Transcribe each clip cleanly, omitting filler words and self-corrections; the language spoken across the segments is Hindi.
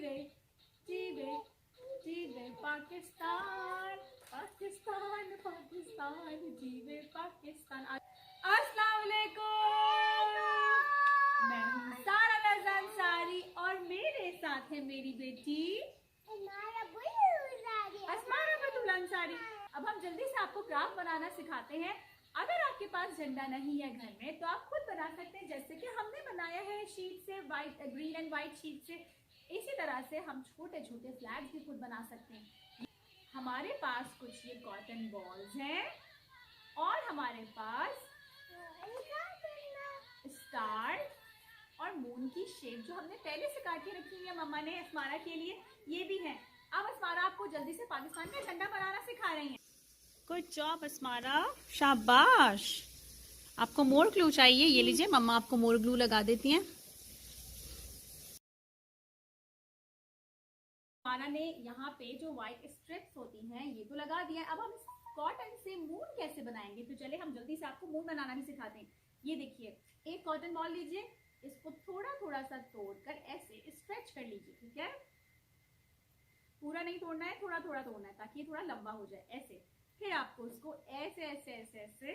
जीवे जीवे जीवे पाकिस्तान पाकिस्तान पाकिस्तान, जीवे पाकिस्तान। अस्सलाम वालेकुम, मैं हूँ सारा रज़ा अंसारी और मेरे साथ है मेरी बेटी अस्मारा बतूल अंसारी। अब हम जल्दी से आपको क्राफ्ट बनाना सिखाते हैं। अगर आपके पास झंडा नहीं है घर में तो आप खुद बना सकते हैं, जैसे कि हमने बनाया है शीट से, white green and white sheet से। इसी तरह से हम छोटे छोटे फ्लैग्स भी खुद बना सकते हैं। हमारे पास कुछ ये कॉटन बॉल्स हैं और हमारे पास स्टार और मून की शेप जो हमने पहले से काट के रखी हुई है मम्मा ने अस्मारा के लिए, ये भी है। अब अस्मारा आपको जल्दी से पाकिस्तान का झंडा बनाना सिखा रही हैं। गुड जॉब अस्मारा, शाबाश। आपको मोर ग्लू चाहिए, ये लीजिए मम्मा आपको मोर ग्लू लगा देती हैं। अस्मारा ने यहाँ पे जो व्हाइट स्ट्रिप्स होती हैं ये तो लगा दिया है। अब हम कॉटन से मून कैसे बनाएंगे, तो चले हम जल्दी से आपको मून बनाना भी सिखाते हैं। ये देखिए, एक कॉटन बॉल लीजिए, इसको थोड़ा थोड़ा सा तोड़कर ऐसे स्ट्रेच कर लीजिए, ठीक है। पूरा नहीं तोड़ना है, थोड़ा थोड़ा तोड़ना है ताकि ये थोड़ा लंबा हो जाए ऐसे। फिर आपको उसको ऐसे ऐसे ऐसे ऐसे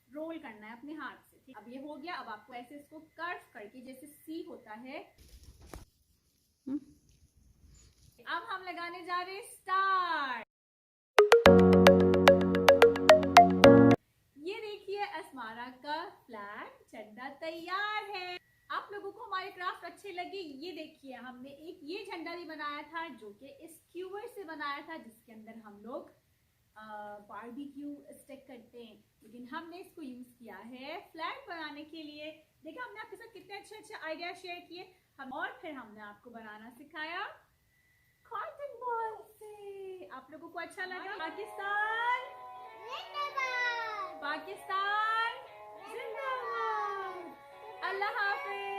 रोल करना है अपने हाथ से, ठीक। अब ये हो गया। अब आपको ऐसे इसको कर्व करके जैसे सी होता है। अब हम लगाने जा रहे हैं स्टार। ये देखिए अस्मारा का फ्लैग झंडा तैयार है। आप लोगों को हमारे क्राफ्ट अच्छे लगे? ये देखिए, हमने एक ये झंडा भी बनाया था जो कि स्क्यूअर से बनाया था, जिसके अंदर हम लोग बारबेक्यू स्टिक करते हैं, लेकिन हमने इसको यूज किया है फ्लैग बनाने के लिए। देखा हमने आपके साथ कितने अच्छे अच्छे आइडिया शेयर किए हम। और फिर हमने आपको बनाना सिखाया कॉटन बॉल से। आप लोगों को अच्छा लगा? पाकिस्तान पाकिस्तान जिंदाबाद। अल्लाह हाफिज।